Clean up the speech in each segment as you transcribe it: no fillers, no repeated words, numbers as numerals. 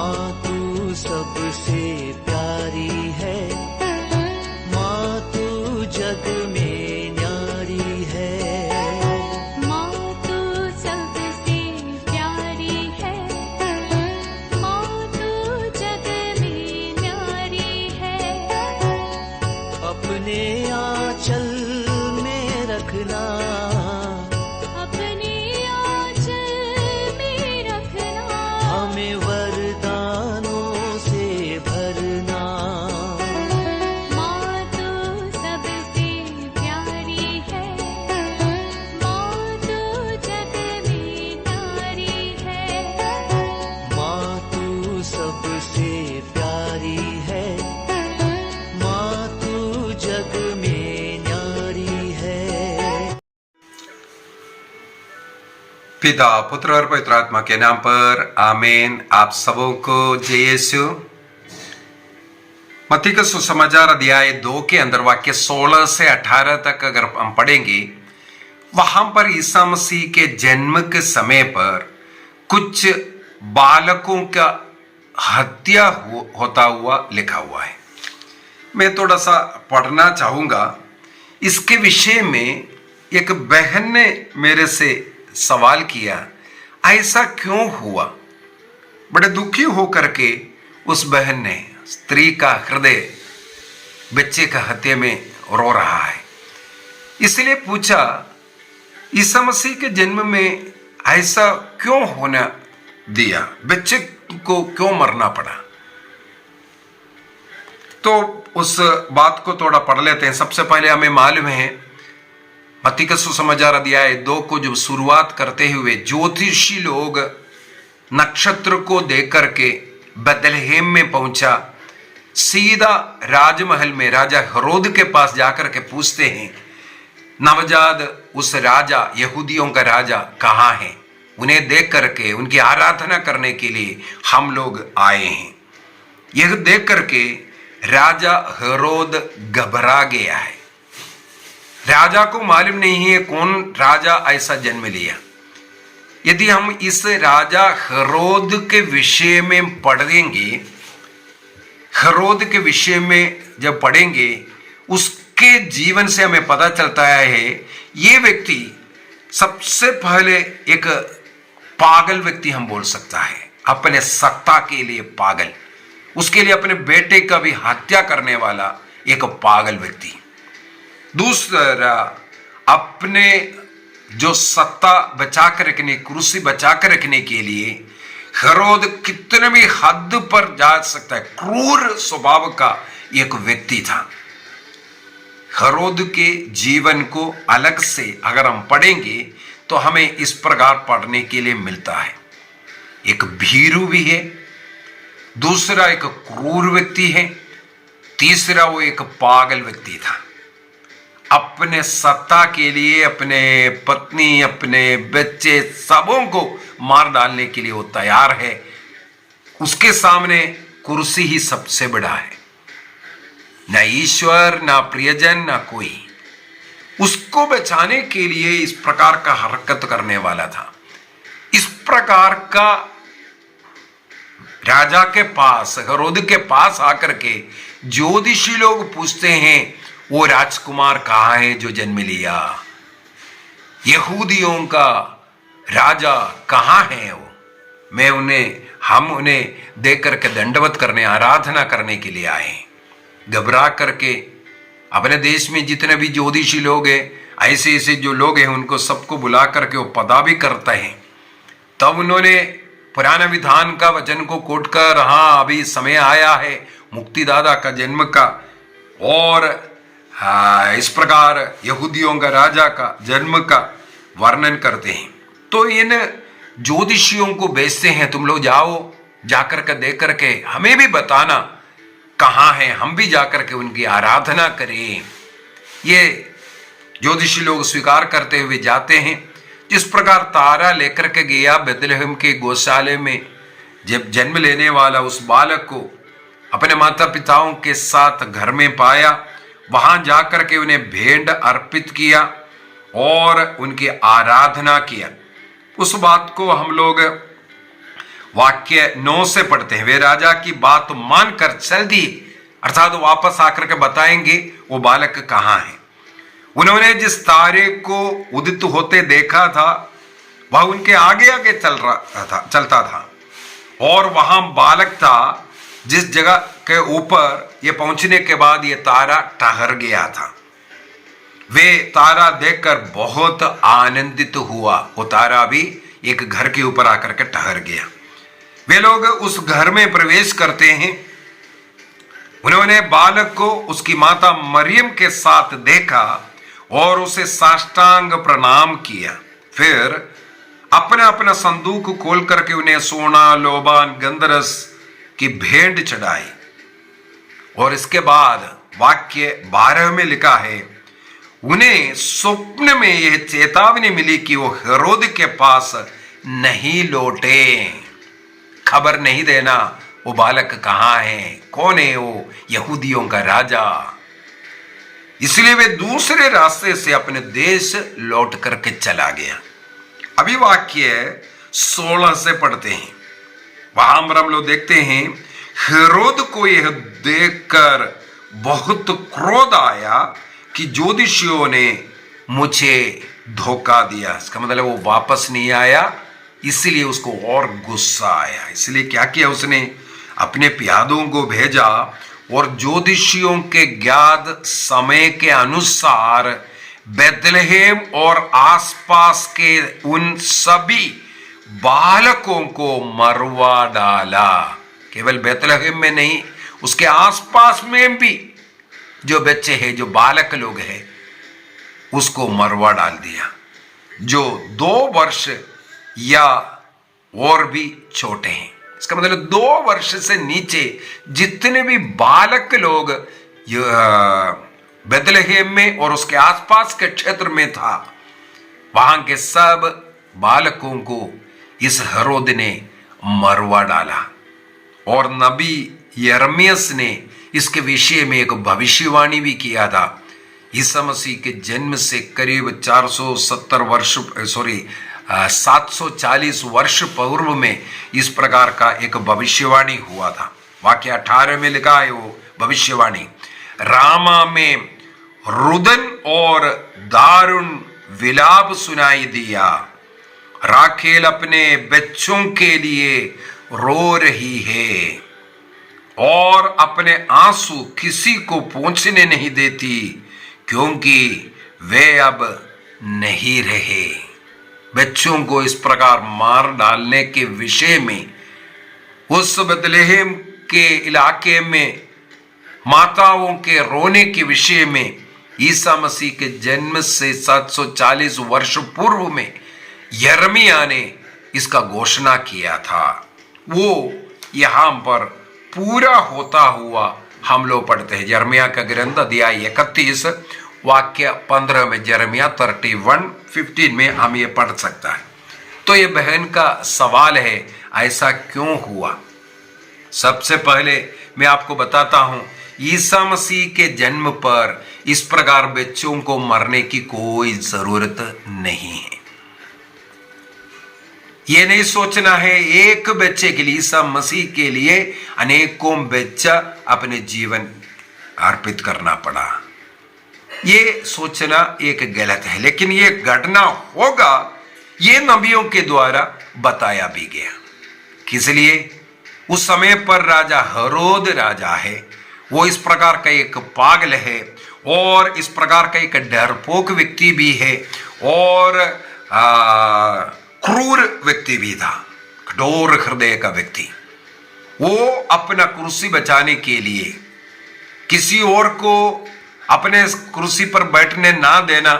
माँ तू सबसे प्यारी है, माँ तू जग में न्यारी है। माँ तू सबसे प्यारी है, माँ तू जग में न्यारी है। अपने आंचल में रखना, अपने आंचल में रखना। हमें वरदानों से भरना। माँ तू सबसे प्यारी है, माँ तू जग में न्यारी है। माँ तू सबसे प्यारी है, माँ तू जग में न्यारी है। पिता, पुत्र और पवित्र आत्मा के नाम पर आमीन। आप सबों को जय यीशु। मत्ती का सुसमाचार अध्याय 2 के अंदर वाक्य 16 से 18 तक अगर हम पढ़ेंगे, वहां पर ईसा मसीह के जन्म के समय पर कुछ बालकों का हत्या होता हुआ लिखा हुआ है। मैं थोड़ा सा पढ़ना चाहूंगा। इसके विषय में एक बहन ने मेरे से सवाल किया, ऐसा क्यों हुआ। बड़े दुखी होकर के उस बहन ने, स्त्री का हृदय बच्चे का हत्या में रो रहा है, इसलिए पूछा ईसा मसीह के जन्म में ऐसा क्यों होना दिया, बच्चे को क्यों मरना पड़ा। तो उस बात को थोड़ा पढ़ लेते हैं। सबसे पहले हमें मालूम है, मत्ती का सुसमाचार अध्याय 2 को जब शुरुआत करते हुए ज्योतिषी लोग नक्षत्र को देख करके बेथलेहम में पहुंचा, सीधा राजमहल में राजा हेरोद के पास जाकर के पूछते हैं, नवजात उस राजा, यहूदियों का राजा कहाँ है। उन्हें देख करके उनकी आराधना करने के लिए हम लोग आए हैं। यह देख करके राजा हेरोद घबरा गया है। राजा को मालूम नहीं है कौन राजा ऐसा जन्म लिया। यदि हम इस राजा हेरोद के विषय में पढ़ेंगे, हेरोद के विषय में जब पढ़ेंगे, उसके जीवन से हमें पता चलता है ये व्यक्ति सबसे पहले एक पागल व्यक्ति हम बोल सकता है, अपने सत्ता के लिए पागल, उसके लिए अपने बेटे का भी हत्या करने वाला एक पागल व्यक्ति। दूसरा, अपने जो सत्ता बचा कर रखने, कुर्सी बचा कर रखने के लिए हेरोद कितने भी हद पर जा सकता है, क्रूर स्वभाव का एक व्यक्ति था। हेरोद के जीवन को अलग से अगर हम पढ़ेंगे तो हमें इस प्रकार पढ़ने के लिए मिलता है। एक भीरू भी है, दूसरा एक क्रूर व्यक्ति है, तीसरा वो एक पागल व्यक्ति था। अपने सत्ता के लिए अपने पत्नी, अपने बच्चे, सबों को मार डालने के लिए वो तैयार है। उसके सामने कुर्सी ही सबसे बड़ा है, ना ईश्वर, ना प्रियजन, ना कोई। उसको बचाने के लिए इस प्रकार का हरकत करने वाला था। इस प्रकार का राजा के पास, हेरोद के पास आकर के ज्योतिषी लोग पूछते हैं, वो राजकुमार कहाँ है जो जन्म लिया, यहूदियों का राजा कहाँ है वो। हम उन्हें देख करके दंडवत करने, आराधना करने के लिए आए। घबरा करके अपने देश में जितने भी ज्योतिषी लोग हैं, ऐसे ऐसे जो लोग हैं, उनको सबको बुला करके वो पता भी करते हैं। तब उन्होंने पुराना विधान का वचन को कोट कर, हाँ अभी समय आया है मुक्तिदाता का जन्म का, और इस प्रकार यहूदियों का राजा का जन्म का वर्णन करते हैं। तो इन ज्योतिषियों को भेजते हैं, तुम लोग जाओ, जाकर के देख करके हमें भी बताना कहाँ है, हम भी जाकर के उनकी आराधना करें। ये ज्योतिषी लोग स्वीकार करते हुए जाते हैं। जिस प्रकार तारा लेकर के गया बेथलेहम के गौशाले में, जब जन्म लेने वाला उस बालक को अपने माता पिताओं के साथ घर में पाया, वहां जाकर के उन्हें भेंट अर्पित किया और उनकी आराधना किया। उस बात को हम लोग वाक्य 9 से पढ़ते हैं। वे राजा की बात मानकर चल दिए, अर्थात वो वापस आकर के बताएंगे वो बालक कहाँ है। उन्होंने जिस तारे को उदित होते देखा था वह उनके आगे आगे चलता था, और वहां बालक था जिस जगह के ऊपर ये पहुंचने के बाद ये तारा ठहर गया था। वे तारा देखकर बहुत आनंदित हुआ। वो तारा भी एक घर के ऊपर आकर के ठहर गया। वे लोग उस घर में प्रवेश करते हैं। उन्होंने बालक को उसकी माता मरियम के साथ देखा और उसे साष्टांग प्रणाम किया। फिर अपना अपना संदूक खोल करके उन्हें सोना, लोबान, गंधरस की भेंट चढ़ाई। और इसके बाद वाक्य 12 में लिखा है, उन्हें स्वप्न में यह चेतावनी मिली कि वो हेरोद के पास नहीं लौटे। खबर नहीं देना वो बालक कहां है, कौन है वो यहूदियों का राजा। इसलिए वे दूसरे रास्ते से अपने देश लौट करके चला गया। अभी वाक्य 16 से पढ़ते हैं। वहां पर हम लोग देखते हैं, हेरोद को यह देखकर बहुत क्रोध आया कि ज्योतिषियों ने मुझे धोखा दिया। इसका मतलब वो वापस नहीं आया, इसलिए उसको और गुस्सा आया। इसलिए क्या किया उसने, अपने प्यादों को भेजा और ज्योतिषियों के ज्ञात समय के अनुसार बेथलेहेम और आसपास के उन सभी बालकों को मरवा डाला। केवल बेथलेहेम में नहीं, उसके आसपास में भी जो बच्चे हैं, जो बालक लोग हैं, उसको मरवा डाल दिया, जो 2 वर्ष या और भी छोटे हैं। इसका मतलब 2 वर्ष से नीचे जितने भी बालक लोग बेथलेहेम में और उसके आसपास के क्षेत्र में था, वहां के सब बालकों को इस हेरोद ने मरवा डाला। और नबी यिर्मयाह ने इसके विषय में एक भविष्यवाणी भी किया था। ईसा मसीह के जन्म से करीब 740 वर्ष पूर्व में इस प्रकार का एक भविष्यवाणी हुआ था। वाक्य 18 में लिखा है वो भविष्यवाणी, रामा में रुदन और दारुण विलाप सुनाई दिया। राखेल अपने बच्चों के लिए रो रही है और अपने आंसू किसी को पहुंचने नहीं देती, क्योंकि वे अब नहीं रहे। बच्चों को इस प्रकार मार डालने के विषय में उस बेथलेहेम के इलाके में माताओं के रोने के विषय में ईसा मसीह के जन्म से 740 वर्ष पूर्व में यिर्मयाह ने इसका घोषणा किया था। वो यहां पर पूरा होता हुआ हम लोग पढ़ते हैं। यिर्मयाह का ग्रंथ अध्याय 31 वाक्य 15 में, यिर्मयाह 31:15 में हम ये पढ़ सकता है। तो ये बहन का सवाल है, ऐसा क्यों हुआ? सबसे पहले मैं आपको बताता हूं, ईसा मसीह के जन्म पर इस प्रकार बच्चों को मरने की कोई जरूरत नहीं है। ये नहीं सोचना है एक बच्चे के लिए, ईसा मसीह के लिए अनेकों बच्चा अपने जीवन अर्पित करना पड़ा। ये सोचना एक गलत है, लेकिन ये घटना होगा, ये नबियों के द्वारा बताया भी गया। किस लिए? उस समय पर राजा हेरोद राजा है, वो इस प्रकार का एक पागल है और इस प्रकार का एक डरपोक व्यक्ति भी है और क्रूर व्यक्ति भी था, कठोर हृदय का व्यक्ति। वो अपना कुर्सी बचाने के लिए किसी और को अपने कुर्सी पर बैठने ना देना,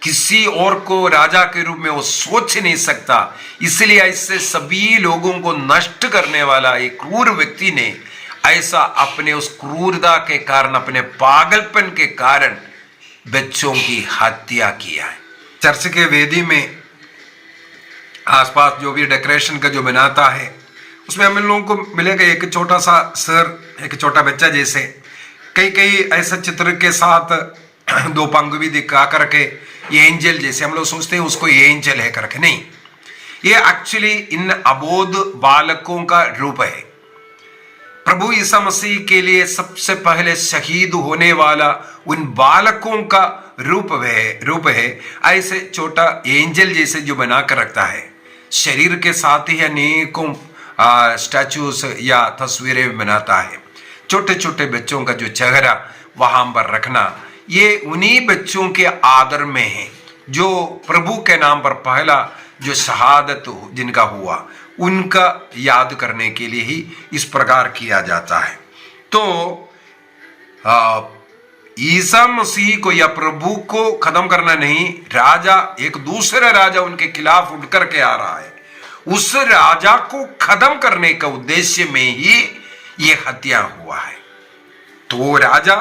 किसी और को राजा के रूप में वो सोच नहीं सकता, इसलिए ऐसे सभी लोगों को नष्ट करने वाला एक क्रूर व्यक्ति ने ऐसा अपने उस क्रूरता के कारण, अपने पागलपन के कारण बच्चों की हत्या किया है। चर्च के वेदी में आसपास जो भी डेकोरेशन का जो बनाता है, उसमें हम लोगों को मिलेगा एक छोटा सा सर, एक छोटा बच्चा जैसे, कई ऐसे चित्र के साथ 2 पंख भी दिखा करके, ये एंजल जैसे हम लोग सोचते हैं उसको ये एंजल है करके, नहीं, ये एक्चुअली इन अबोध बालकों का रूप है। प्रभु ईसा मसीह के लिए सबसे पहले शहीद होने वाला उन बालकों का रूप है। ऐसे छोटा एंजल जैसे जो बनाकर रखता है, शरीर के साथ ही अनेकों स्टैचूज या तस्वीरें बनाता है। छोटे छोटे बच्चों का जो चेहरा वहां पर रखना, ये उन्हीं बच्चों के आदर में है जो प्रभु के नाम पर पहला जो शहादत जिनका हुआ, उनका याद करने के लिए ही इस प्रकार किया जाता है। तो ईसा मसीह को या प्रभु को खत्म करना नहीं, राजा एक दूसरा राजा उनके खिलाफ उठ करके आ रहा है, उस राजा को खत्म करने का उद्देश्य में ही ये हत्या हुआ है। तो वो राजा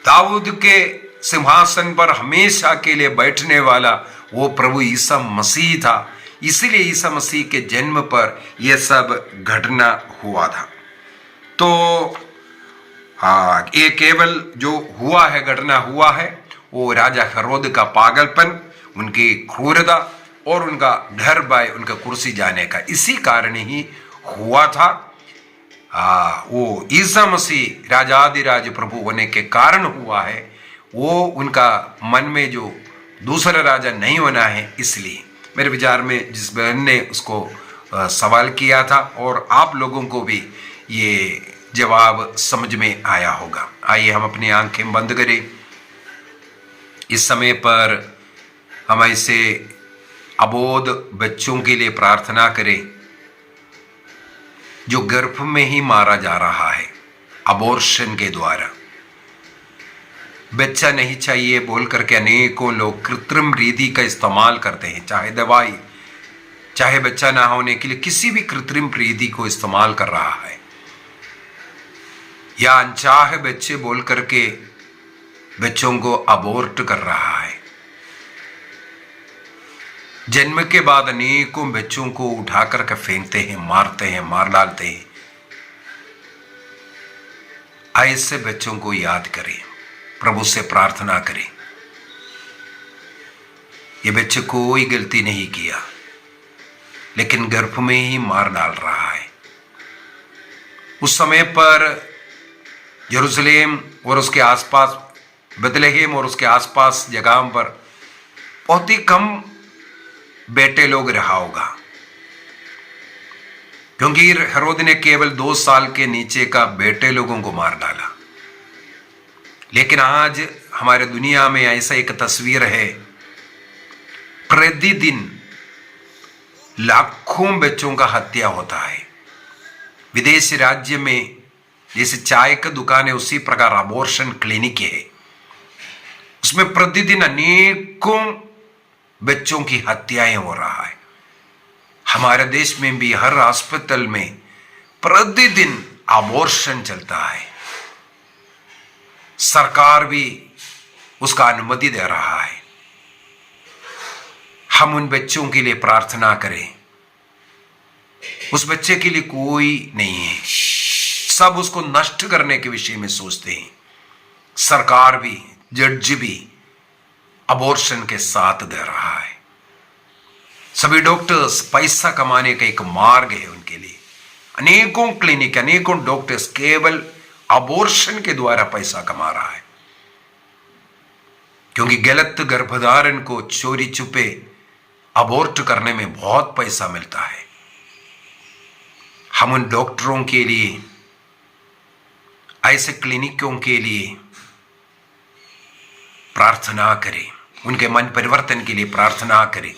दाऊद के सिंहासन पर हमेशा के लिए बैठने वाला वो प्रभु ईसा मसीह था। इसलिए ईसा मसीह के जन्म पर यह सब घटना हुआ था। तो ये केवल जो हुआ है, घटना हुआ है, वो राजा हेरोद का पागलपन, उनकी क्रूरता और उनका डर भय उनका कुर्सी जाने का, इसी कारण ही हुआ था। वो ईसा मसीह राजाधिराज प्रभु होने के कारण हुआ है। वो उनका मन में जो दूसरा राजा नहीं होना है, इसलिए मेरे विचार में जिस बहन ने उसको सवाल किया था, और आप लोगों को भी ये जवाब समझ में आया होगा। आइए हम अपनी आंखें बंद करें। इस समय पर हम ऐसे अबोध बच्चों के लिए प्रार्थना करें जो गर्भ में ही मारा जा रहा है अबॉर्शन के द्वारा। बच्चा नहीं चाहिए बोल करके अनेकों लोग कृत्रिम रीति का इस्तेमाल करते हैं, चाहे दवाई, चाहे बच्चा ना होने के लिए किसी भी कृत्रिम रीति को इस्तेमाल कर रहा है, या अनचाहे बच्चे बोल करके बच्चों को अबॉर्ट कर रहा है। जन्म के बाद अनेकों बच्चों को उठा करके फेंकते हैं, मारते हैं, मार डालते हैं। ऐसे बच्चों को याद करें, प्रभु से प्रार्थना करें। ये बच्चे कोई गलती नहीं किया, लेकिन गर्भ में ही मार डाल रहा है। उस समय पर यरूशलेम और उसके आसपास, बेथलेहम और उसके आसपास जगहों पर बहुत ही कम बेटे लोग रहा होगा, क्योंकि हेरोद ने केवल 2 साल के नीचे का बेटे लोगों को मार डाला। लेकिन आज हमारे दुनिया में ऐसा एक तस्वीर है, प्रतिदिन लाखों बच्चों का हत्या होता है। विदेशी राज्य में जैसे चाय का दुकान है, उसी प्रकार अबॉर्शन क्लिनिक है, उसमें प्रतिदिन अनेकों बच्चों की हत्याएं हो रहा है। हमारे देश में भी हर अस्पताल में प्रतिदिन अबॉर्शन चलता है। सरकार भी उसका अनुमति दे रहा है। हम उन बच्चों के लिए प्रार्थना करें। उस बच्चे के लिए कोई नहीं है, सब उसको नष्ट करने के विषय में सोचते हैं। सरकार भी, जज भी अबॉर्शन के साथ दे रहा है। सभी डॉक्टर्स पैसा कमाने का एक मार्ग है उनके लिए। अनेकों क्लिनिक, अनेकों डॉक्टर्स केवल अबॉर्शन के द्वारा पैसा कमा रहा है, क्योंकि गलत गर्भधारण को चोरी छुपे अबॉर्ट करने में बहुत पैसा मिलता है। हम उन डॉक्टरों के लिए, ऐसे क्लिनिकों के लिए प्रार्थना करें, उनके मन परिवर्तन के लिए प्रार्थना करें,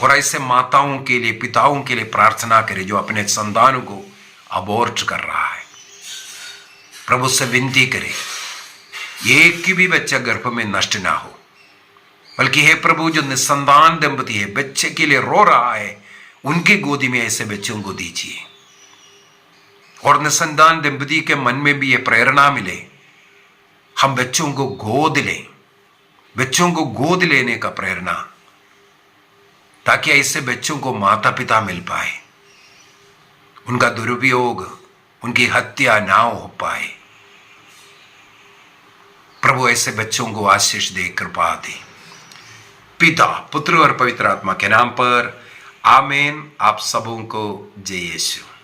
और ऐसे माताओं के लिए, पिताओं के लिए प्रार्थना करें जो अपने संतानों को अबॉर्ट कर रहा है। प्रभु से विनती करें, एक भी बच्चा गर्भ में नष्ट ना हो, बल्कि हे प्रभु, जो निसंतान दंपति है, बच्चे के लिए रो रहा है, उनकी गोदी में ऐसे बच्चों को दीजिए। और निसंतान दंपति के मन में भी ये प्रेरणा मिले, हम बच्चों को गोद लें, बच्चों को गोद लेने का प्रेरणा, ताकि ऐसे बच्चों को माता पिता मिल पाए, उनका दुरुपयोग, उनकी हत्या ना हो पाए। प्रभु ऐसे बच्चों को आशीष दे, कृपा दे। पिता, पुत्र और पवित्र आत्मा के नाम पर आमीन। आप सबों को जय यीशु।